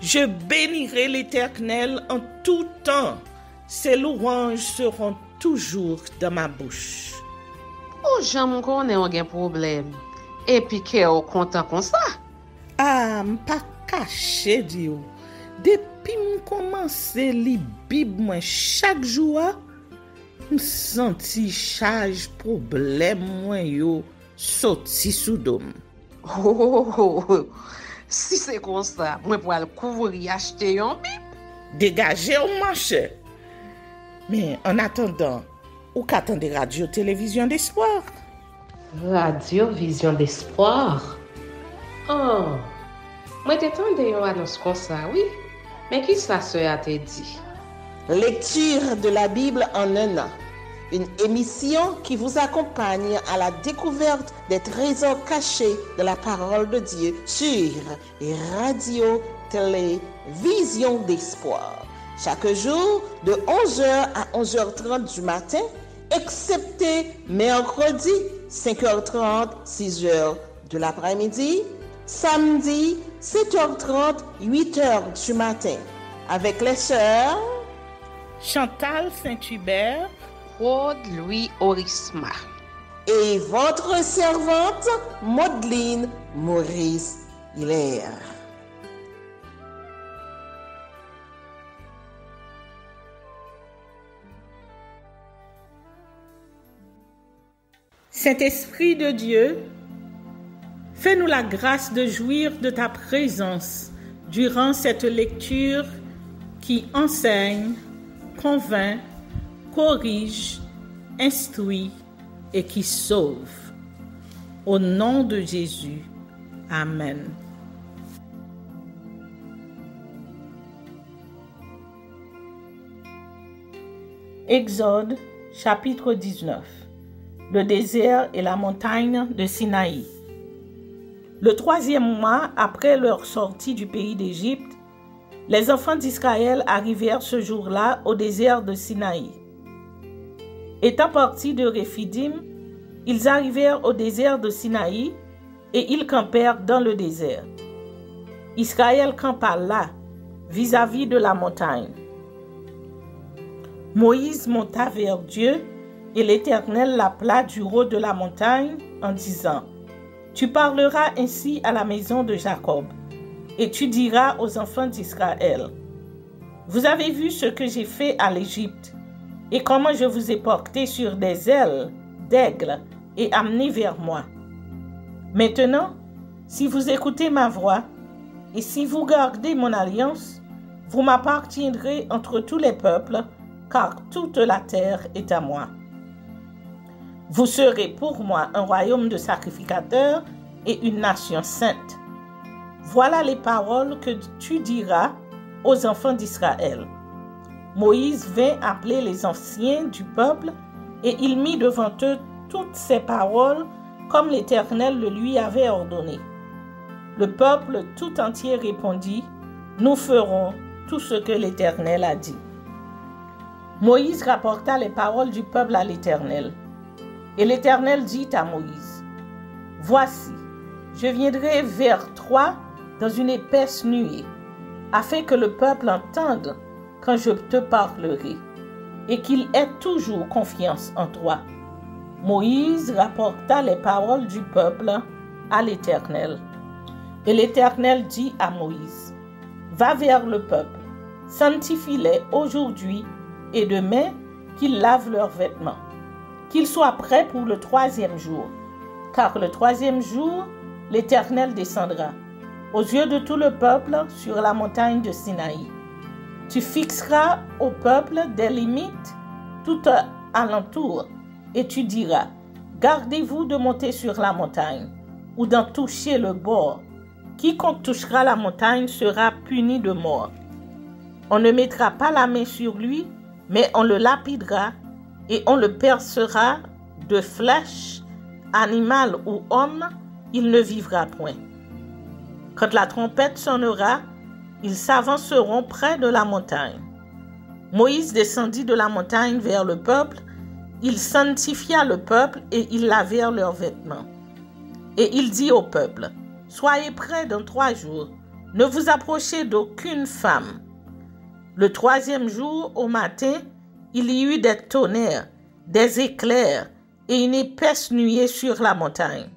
Je bénirai l'Éternel en tout temps. Ses louanges seront toujours dans ma bouche. Oh, j'aime qu'on ait un problème. Et puis qu'elle est content comme ça. Ah, m'pas caché, Dieu. Depuis que commence à lire Bible chaque jour, je senti charge problème moi yo sorti sous dôme. Oh, si c'est comme ça, moi pour aller couvrir acheter un Bible. Dégagez au marché. Mais en attendant, ou qu'attendez radio télévision d'espoir? Radio Vision d'Espoir. Oh, moi t'attendais une annonce comme ça, oui. Mais qui ça a te dit? Lecture de la Bible en un an. Une émission qui vous accompagne à la découverte des trésors cachés de la parole de Dieu sur Radio Télévision d'Espoir. Chaque jour de 11h à 11h30 du matin, excepté mercredi 5h30, 6h de l'après-midi, samedi 7h30, 8h du matin, avec les sœurs Chantal Saint-Hubert, Claude Louis Orisma et votre servante Maudeline Maurice Hilaire. Saint-Esprit de Dieu, fais-nous la grâce de jouir de ta présence durant cette lecture qui enseigne, convainc, corrige, instruit et qui sauve. Au nom de Jésus. Amen. Exode, chapitre 19. Le désert et la montagne de Sinaï. Le 3e mois après leur sortie du pays d'Égypte, les enfants d'Israël arrivèrent ce jour-là au désert de Sinaï. Étant partis de Réphidim, ils arrivèrent au désert de Sinaï et ils campèrent dans le désert. Israël campa là, vis-à-vis de la montagne. Moïse monta vers Dieu et l'Éternel l'appela du haut de la montagne en disant : « Tu parleras ainsi à la maison de Jacob, et tu diras aux enfants d'Israël : Vous avez vu ce que j'ai fait à l'Égypte, et comment je vous ai porté sur des ailes d'aigle et amené vers moi. Maintenant, si vous écoutez ma voix, et si vous gardez mon alliance, vous m'appartiendrez entre tous les peuples, car toute la terre est à moi. Vous serez pour moi un royaume de sacrificateurs et une nation sainte. Voilà les paroles que tu diras aux enfants d'Israël. » Moïse vint appeler les anciens du peuple et il mit devant eux toutes ces paroles comme l'Éternel le lui avait ordonné. Le peuple tout entier répondit : « Nous ferons tout ce que l'Éternel a dit. » Moïse rapporta les paroles du peuple à l'Éternel. Et l'Éternel dit à Moïse : « Voici, je viendrai vers toi dans une épaisse nuée, afin que le peuple entende quand je te parlerai, et qu'il ait toujours confiance en toi. » Moïse rapporta les paroles du peuple à l'Éternel. Et l'Éternel dit à Moïse : « Va vers le peuple, sanctifie-les aujourd'hui et demain, qu'ils lavent leurs vêtements, qu'ils soient prêts pour le 3e jour. Car le 3e jour, l'Éternel descendra aux yeux de tout le peuple sur la montagne de Sinaï. Tu fixeras au peuple des limites tout alentour, et tu diras : Gardez-vous de monter sur la montagne, ou d'en toucher le bord. Quiconque touchera la montagne sera puni de mort. On ne mettra pas la main sur lui, mais on le lapidera, et on le percera de flèches, animal ou homme, il ne vivra point. Quand la trompette sonnera, ils s'avanceront près de la montagne. Moïse descendit de la montagne vers le peuple, il sanctifia le peuple et ils lavèrent leurs vêtements. Et il dit au peuple : Soyez prêts dans 3 jours, Ne vous approchez d'aucune femme. Le 3e jour, au matin, il y eut des tonnerres, des éclairs et une épaisse nuée sur la montagne.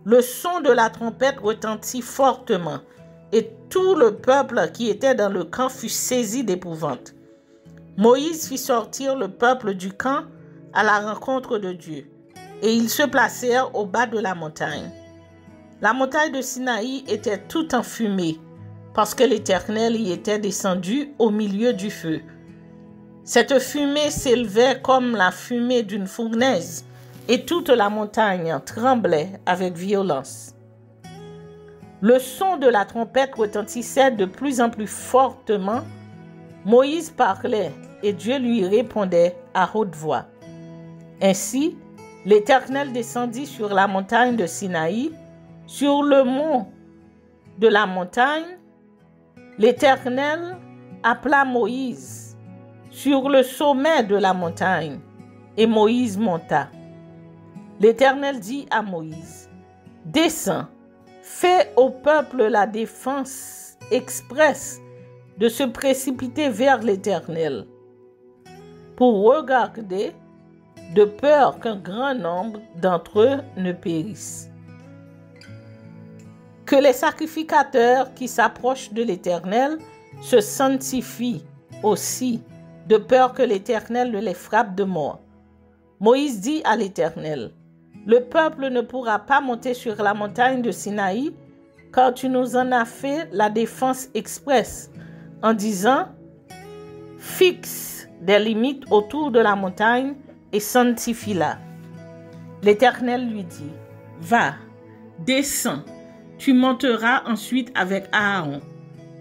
Le son de la trompette retentit fortement, et tout le peuple qui était dans le camp fut saisi d'épouvante. Moïse fit sortir le peuple du camp à la rencontre de Dieu, et ils se placèrent au bas de la montagne. La montagne de Sinaï était toute enfumée, parce que l'Éternel y était descendu au milieu du feu. Cette fumée s'élevait comme la fumée d'une fournaise, et toute la montagne tremblait avec violence. Le son de la trompette retentissait de plus en plus fortement. Moïse parlait et Dieu lui répondait à haute voix. Ainsi, l'Éternel descendit sur la montagne de Sinaï, sur le mont de la montagne. L'Éternel appela Moïse sur le sommet de la montagne, et Moïse monta. L'Éternel dit à Moïse, « Descends, fais au peuple la défense expresse de se précipiter vers l'Éternel, pour regarder, de peur qu'un grand nombre d'entre eux ne périssent. Que les sacrificateurs qui s'approchent de l'Éternel se sanctifient aussi, de peur que l'Éternel ne les frappe de mort. » Moïse dit à l'Éternel, « Le peuple ne pourra pas monter sur la montagne de Sinaï, car tu nous en as fait la défense expresse, en disant, fixe des limites autour de la montagne et sanctifie-la. » L'Éternel lui dit, « Va, descends, tu monteras ensuite avec Aaron,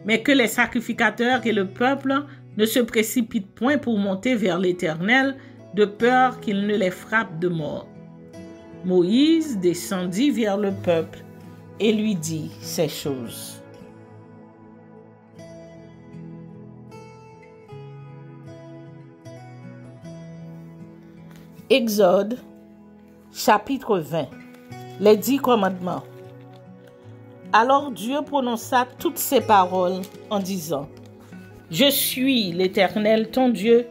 mais que les sacrificateurs et le peuple ne se précipitent point pour monter vers l'Éternel, de peur qu'il ne les frappe de mort. » Moïse descendit vers le peuple et lui dit ces choses. Exode, chapitre 20. Les 10 commandements. Alors Dieu prononça toutes ces paroles en disant, « Je suis l'Éternel ton Dieu,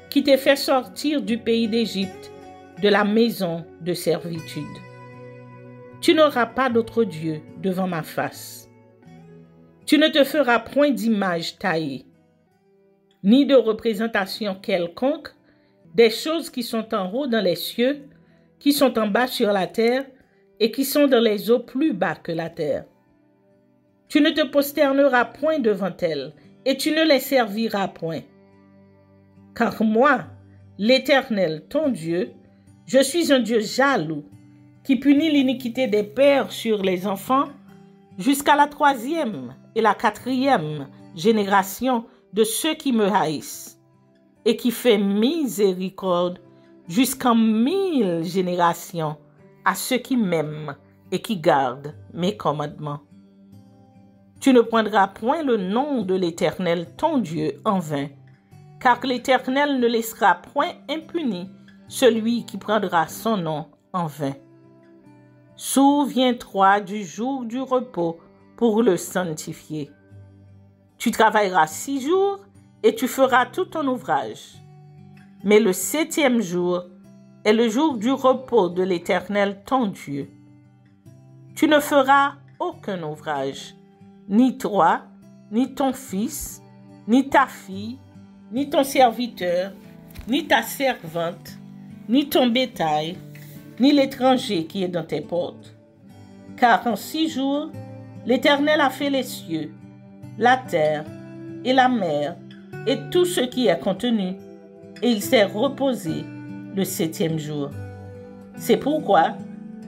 qui t'ai fait sortir du pays d'Égypte, de la maison de servitude. Tu n'auras pas d'autre Dieu devant ma face. Tu ne te feras point d'image taillée, ni de représentation quelconque des choses qui sont en haut dans les cieux, qui sont en bas sur la terre, et qui sont dans les eaux plus bas que la terre. Tu ne te prosterneras point devant elles, et tu ne les serviras point. Car moi, l'Éternel, ton Dieu, je suis un Dieu jaloux, qui punit l'iniquité des pères sur les enfants, jusqu'à la 3e et la 4e génération de ceux qui me haïssent, et qui fait miséricorde jusqu'en 1000 générations à ceux qui m'aiment et qui gardent mes commandements. Tu ne prendras point le nom de l'Éternel ton Dieu en vain, car l'Éternel ne laissera point impuni celui qui prendra son nom en vain. Souviens-toi du jour du repos pour le sanctifier. Tu travailleras 6 jours et tu feras tout ton ouvrage. Mais le 7e jour est le jour du repos de l'Éternel ton Dieu. Tu ne feras aucun ouvrage, ni toi, ni ton fils, ni ta fille, ni ton serviteur, ni ta servante, ni ton bétail, ni l'étranger qui est dans tes portes. Car en 6 jours, l'Éternel a fait les cieux, la terre et la mer, et tout ce qui est contenu, et il s'est reposé le 7e jour. C'est pourquoi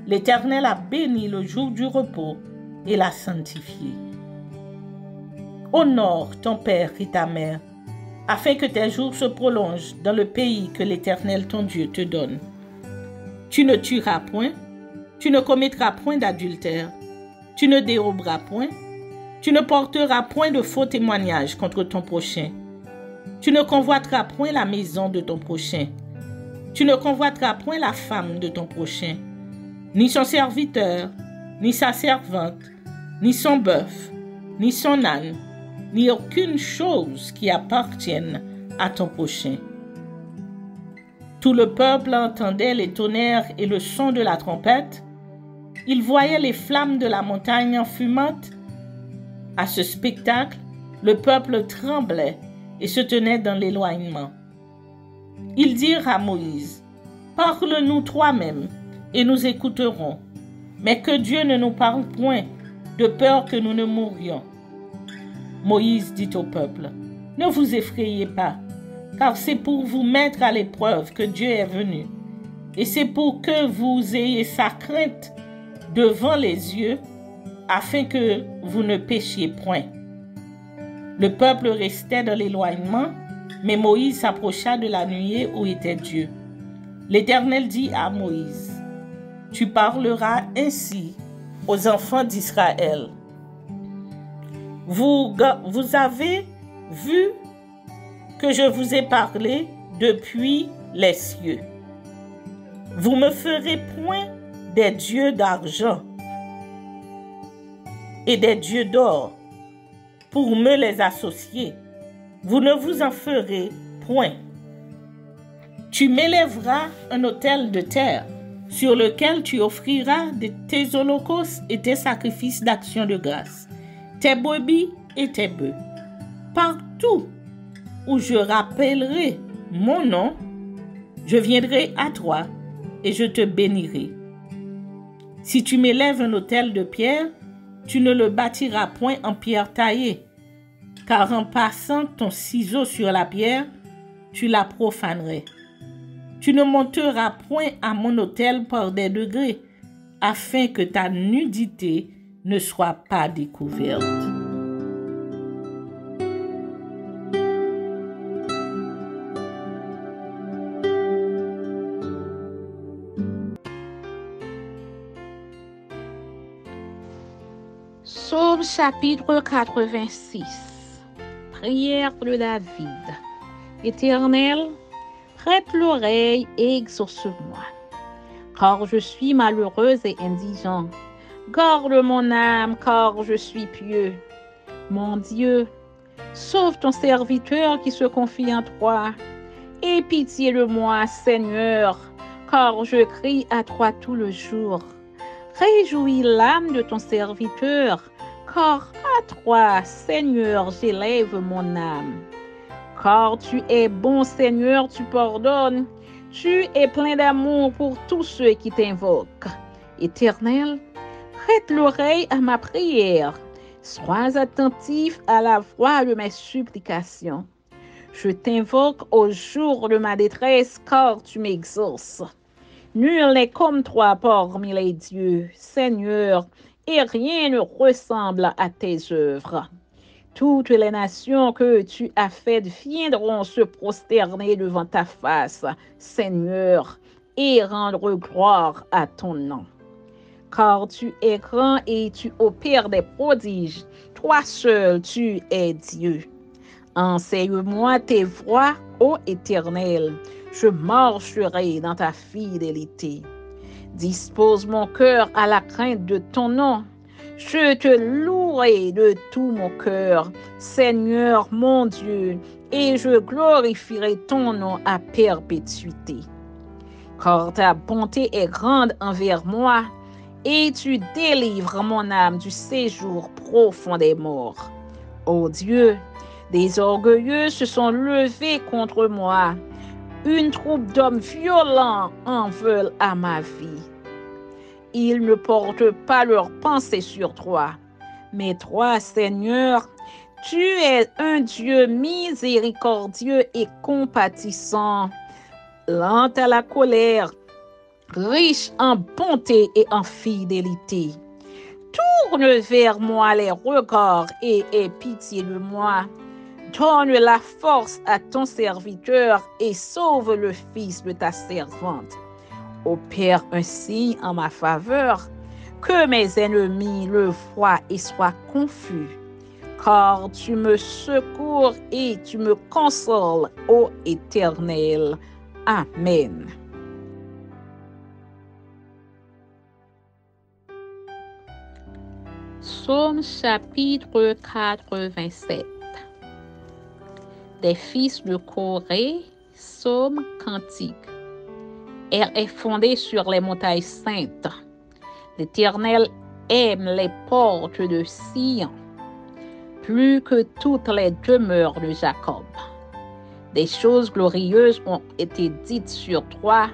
l'Éternel a béni le jour du repos et l'a sanctifié. Honore ton père et ta mère, afin que tes jours se prolongent dans le pays que l'Éternel ton Dieu te donne. Tu ne tueras point, tu ne commettras point d'adultère, tu ne déroberas point, tu ne porteras point de faux témoignages contre ton prochain, tu ne convoiteras point la maison de ton prochain, tu ne convoiteras point la femme de ton prochain, ni son serviteur, ni sa servante, ni son bœuf, ni son âne, ni aucune chose qui appartienne à ton prochain. Tout le peuple entendait les tonnerres et le son de la trompette. Il voyait les flammes de la montagne fumante. À ce spectacle, le peuple tremblait et se tenait dans l'éloignement. Ils dirent à Moïse, « Parle-nous toi-même, et nous écouterons, mais que Dieu ne nous parle point, de peur que nous ne mourions. » Moïse dit au peuple, « Ne vous effrayez pas, car c'est pour vous mettre à l'épreuve que Dieu est venu, et c'est pour que vous ayez sa crainte devant les yeux, afin que vous ne péchiez point. » Le peuple restait dans l'éloignement, mais Moïse s'approcha de la nuée où était Dieu. L'Éternel dit à Moïse, « Tu parleras ainsi aux enfants d'Israël. Vous avez vu que je vous ai parlé depuis les cieux. Vous me ferez point des dieux d'argent et des dieux d'or pour me les associer. Vous ne vous en ferez point. Tu m'élèveras un autel de terre sur lequel tu offriras tes holocaustes et tes sacrifices d'action de grâce, tes brebis et tes bœufs. Partout où je rappellerai mon nom, je viendrai à toi et je te bénirai. Si tu m'élèves un autel de pierre, tu ne le bâtiras point en pierre taillée, car en passant ton ciseau sur la pierre, tu la profanerais. Tu ne monteras point à mon autel par des degrés, afin que ta nudité ne soit pas découverte. Psaume chapitre 86. Prière de David. Éternel, prête l'oreille et exauce-moi, car je suis malheureuse et indigent. Garde mon âme, car je suis pieux. Mon Dieu, sauve ton serviteur qui se confie en toi. Aie pitié de moi, Seigneur, car je crie à toi tout le jour. Réjouis l'âme de ton serviteur, car à toi, Seigneur, j'élève mon âme. Car tu es bon, Seigneur, tu pardonnes. Tu es plein d'amour pour tous ceux qui t'invoquent. Éternel, prête l'oreille à ma prière. Sois attentif à la voix de mes supplications. Je t'invoque au jour de ma détresse, car tu m'exauces. Nul n'est comme toi parmi les dieux, Seigneur, et rien ne ressemble à tes œuvres. Toutes les nations que tu as faites viendront se prosterner devant ta face, Seigneur, et rendre gloire à ton nom. Car tu es grand et tu opères des prodiges, toi seul tu es Dieu. Enseigne-moi tes voies, ô Éternel, je marcherai dans ta fidélité. Dispose mon cœur à la crainte de ton nom. Je te louerai de tout mon cœur, Seigneur mon Dieu, et je glorifierai ton nom à perpétuité. Car ta bonté est grande envers moi, et tu délivres mon âme du séjour profond des morts. Ô Dieu, des orgueilleux se sont levés contre moi. Une troupe d'hommes violents en veulent à ma vie. Ils ne portent pas leurs pensées sur toi. Mais toi, Seigneur, tu es un Dieu miséricordieux et compatissant, lent à la colère, riche en bonté et en fidélité. Tourne vers moi les regards et aie pitié de moi. Donne la force à ton serviteur et sauve le fils de ta servante. Opère un signe en ma faveur, que mes ennemis le voient et soient confus. Car tu me secours et tu me consoles, ô Éternel. Amen. Psaume chapitre 87. Des fils de Corée, psaume cantique. Elle est fondée sur les montagnes saintes. L'Éternel aime les portes de Sion, plus que toutes les demeures de Jacob. Des choses glorieuses ont été dites sur toi,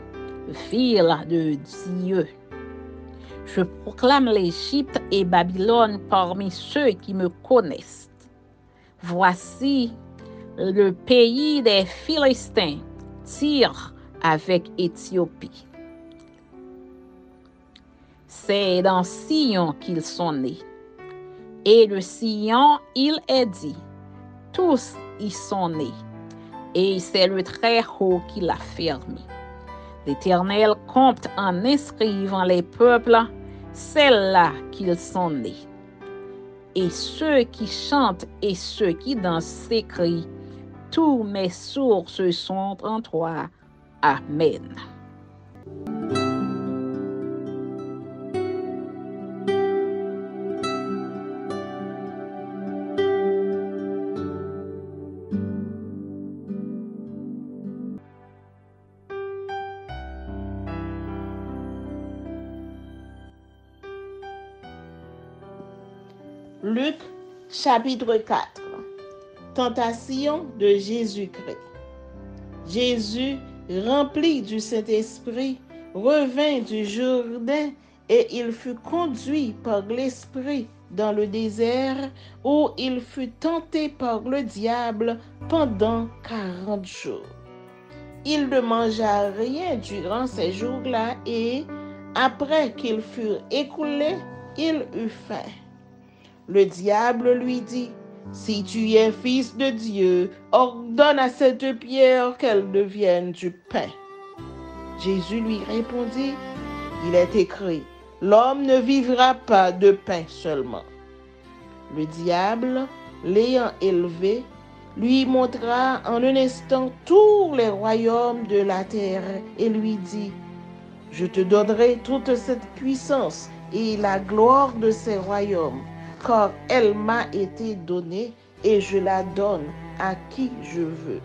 ville de Dieu. Je proclame l'Égypte et Babylone parmi ceux qui me connaissent. Voici le pays des Philistins, Tyr avec Éthiopie. C'est dans Sion qu'ils sont nés. Et de Sion, il est dit, tous y sont nés. Et c'est le Très-Haut qui l'a fermé. L'Éternel compte en inscrivant les peuples, c'est là qu'ils sont nés. Et ceux qui chantent et ceux qui dansent s'écrient, tous mes sources sont en toi. Amen. Luc chapitre 4. Tentation de Jésus-Christ. Jésus, rempli du Saint-Esprit, revint du Jourdain et il fut conduit par l'Esprit dans le désert où il fut tenté par le diable pendant 40 jours. Il ne mangea rien durant ces jours-là et, après qu'ils furent écoulés, il eut faim. Le diable lui dit, « Si tu es fils de Dieu, ordonne à cette pierre qu'elle devienne du pain. » Jésus lui répondit, « Il est écrit, l'homme ne vivra pas de pain seulement. » Le diable, l'ayant élevé, lui montra en un instant tous les royaumes de la terre et lui dit, « Je te donnerai toute cette puissance et la gloire de ces royaumes, car elle m'a été donnée et je la donne à qui je veux.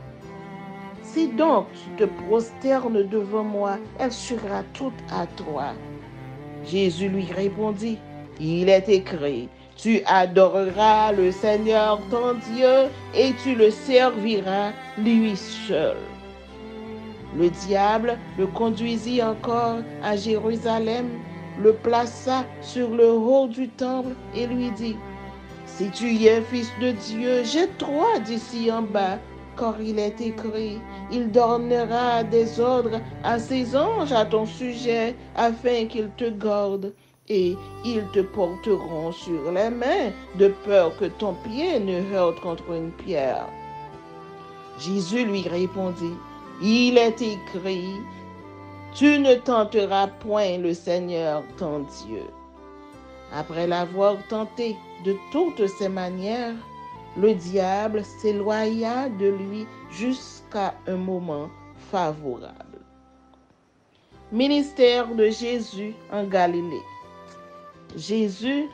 Si donc tu te prosternes devant moi, elle sera toute à toi. » Jésus lui répondit, « Il est écrit, tu adoreras le Seigneur ton Dieu et tu le serviras lui seul. » Le diable le conduisit encore à Jérusalem, le plaça sur le haut du temple et lui dit, « Si tu es fils de Dieu, jette-toi d'ici en bas, car il est écrit, il donnera des ordres à ses anges à ton sujet, afin qu'ils te gardent, et ils te porteront sur les mains, de peur que ton pied ne heurte contre une pierre. » Jésus lui répondit, « Il est écrit, tu ne tenteras point le Seigneur ton Dieu. » Après l'avoir tenté de toutes ses manières, le diable s'éloigna de lui jusqu'à un moment favorable. Ministère de Jésus en Galilée. Jésus,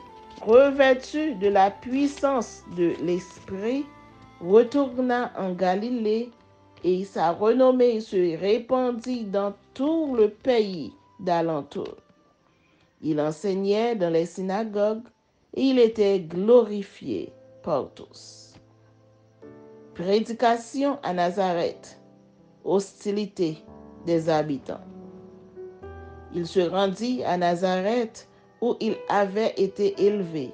revêtu de la puissance de l'Esprit, retourna en Galilée et sa renommée se répandit dans tout le pays d'alentour. Il enseignait dans les synagogues et il était glorifié par tous. Prédication à Nazareth. Hostilité des habitants. Il se rendit à Nazareth où il avait été élevé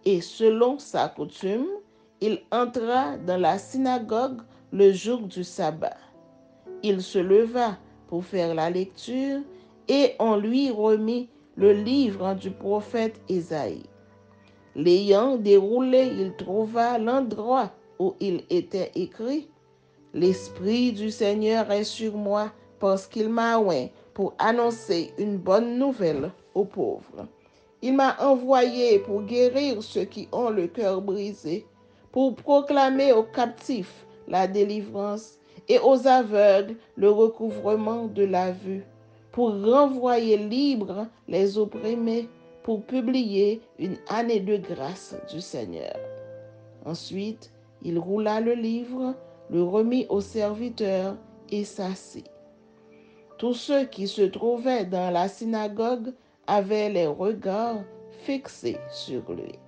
et selon sa coutume, il entra dans la synagogue le jour du sabbat. Il se leva pour faire la lecture et on lui remit le livre du prophète Ésaïe. L'ayant déroulé, il trouva l'endroit où il était écrit, « L'Esprit du Seigneur est sur moi parce qu'il m'a oint pour annoncer une bonne nouvelle aux pauvres. Il m'a envoyé pour guérir ceux qui ont le cœur brisé, pour proclamer aux captifs la délivrance et aux aveugles le recouvrement de la vue, pour renvoyer libres les opprimés, pour publier une année de grâce du Seigneur. Ensuite, il roula le livre, le remit au serviteur et s'assit. Tous ceux qui se trouvaient dans la synagogue avaient les regards fixés sur lui.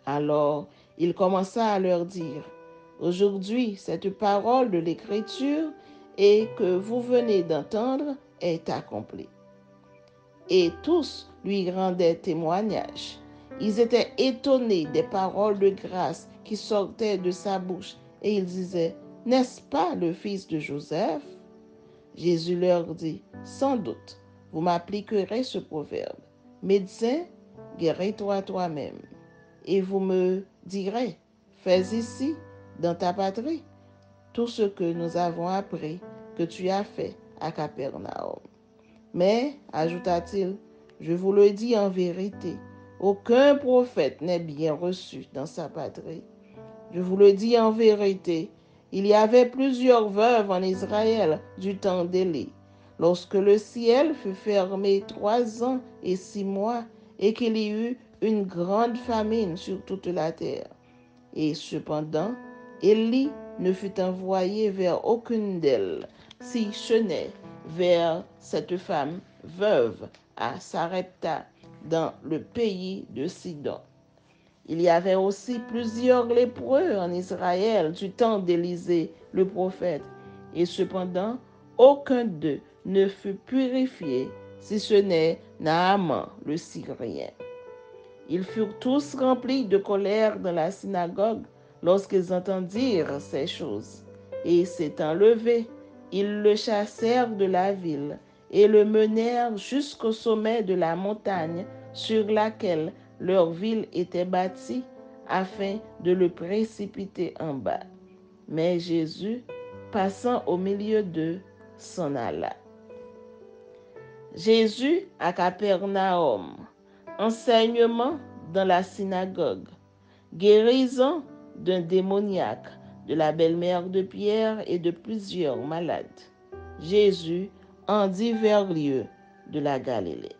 Alors, il commença à leur dire, « Aujourd'hui, cette parole de l'Écriture et que vous venez d'entendre est accomplie. » Et tous lui rendaient témoignage. Ils étaient étonnés des paroles de grâce qui sortaient de sa bouche et ils disaient, « N'est-ce pas le fils de Joseph ?» Jésus leur dit, « Sans doute, vous m'appliquerez ce proverbe. Médecin, guéris-toi toi-même. Et vous me direz, fais ici, dans ta patrie, tout ce que nous avons appris que tu as fait à Capernaum. Mais, ajouta-t-il, je vous le dis en vérité, aucun prophète n'est bien reçu dans sa patrie. Je vous le dis en vérité, il y avait plusieurs veuves en Israël du temps d'Élie, lorsque le ciel fut fermé 3 ans et 6 mois, et qu'il y eut une grande famine sur toute la terre. Et cependant, Élie ne fut envoyé vers aucune d'elles, si ce n'est vers cette femme veuve à Sarepta, dans le pays de Sidon. Il y avait aussi plusieurs lépreux en Israël du temps d'Élisée le prophète, et cependant, aucun d'eux ne fut purifié, si ce n'est Naaman le Syrien. Ils furent tous remplis de colère dans la synagogue lorsqu'ils entendirent ces choses. Et s'étant levés, ils le chassèrent de la ville et le menèrent jusqu'au sommet de la montagne sur laquelle leur ville était bâtie, afin de le précipiter en bas. Mais Jésus, passant au milieu d'eux, s'en alla. Jésus à Capernaum. Enseignement dans la synagogue, guérison d'un démoniaque, de la belle-mère de Pierre et de plusieurs malades. Jésus en divers lieux de la Galilée.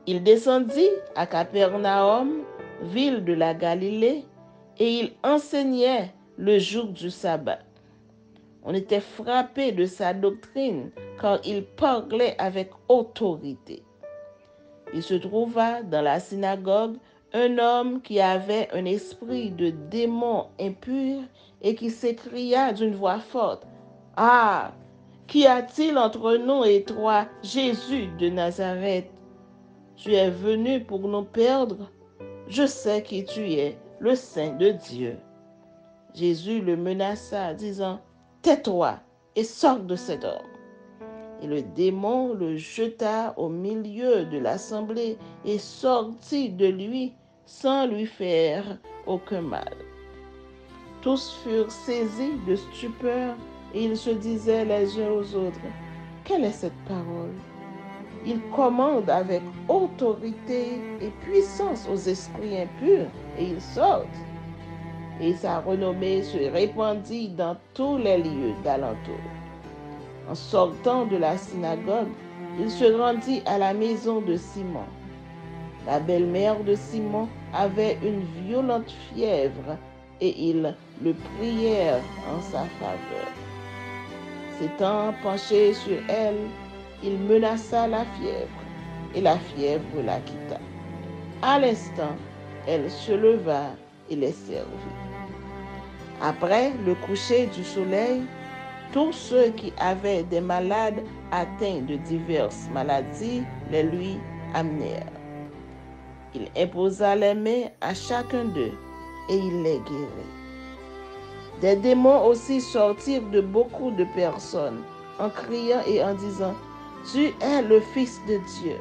Il descendit à Capernaum, ville de la Galilée, et il enseignait le jour du sabbat. On était frappé de sa doctrine, car il parlait avec autorité. Il se trouva dans la synagogue un homme qui avait un esprit de démon impur et qui s'écria d'une voix forte, « Ah, qu'y a-t-il entre nous et toi, Jésus de Nazareth? Tu es venu pour nous perdre? Je sais qui tu es, le Saint de Dieu. » Jésus le menaça, disant, « Tais-toi et sors de cet homme. » Et le démon le jeta au milieu de l'assemblée et sortit de lui sans lui faire aucun mal. Tous furent saisis de stupeur et ils se disaient les uns aux autres, « Quelle est cette parole? Il commande avec autorité et puissance aux esprits impurs et ils sortent. » Et sa renommée se répandit dans tous les lieux d'alentour. En sortant de la synagogue, il se rendit à la maison de Simon. La belle-mère de Simon avait une violente fièvre et ils le prièrent en sa faveur. S'étant penché sur elle, il menaça la fièvre et la fièvre la quitta. À l'instant, elle se leva et les servit. Après le coucher du soleil, tous ceux qui avaient des malades atteints de diverses maladies les lui amenèrent. Il imposa les mains à chacun d'eux et il les guérit. Des démons aussi sortirent de beaucoup de personnes en criant et en disant, « Tu es le Fils de Dieu. »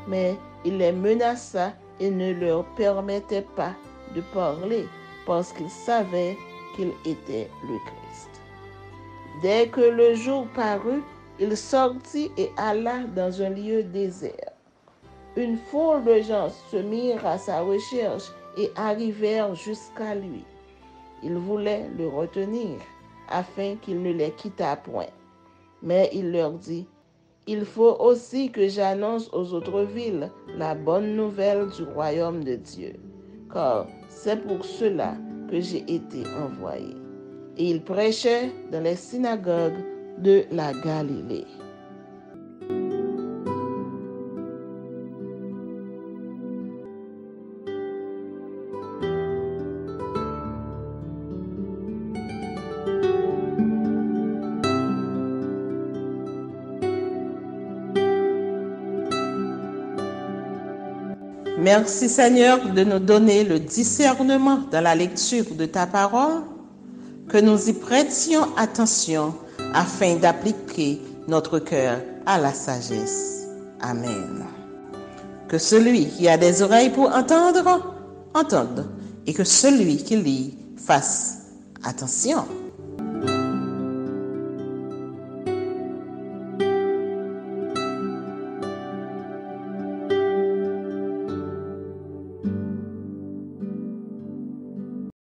Mais il les menaça et ne leur permettait pas de parler parce qu'ils savaient qu'il était le Christ. Dès que le jour parut, il sortit et alla dans un lieu désert. Une foule de gens se mirent à sa recherche et arrivèrent jusqu'à lui. Ils voulaient le retenir afin qu'il ne les quittât point. Mais il leur dit, « Il faut aussi que j'annonce aux autres villes la bonne nouvelle du royaume de Dieu, car c'est pour cela que j'ai été envoyé. Et il prêchait dans les synagogues de la Galilée. Merci Seigneur de nous donner le discernement dans la lecture de ta parole, que nous y prêtions attention afin d'appliquer notre cœur à la sagesse. Amen. Que celui qui a des oreilles pour entendre, entende, et que celui qui lit fasse attention.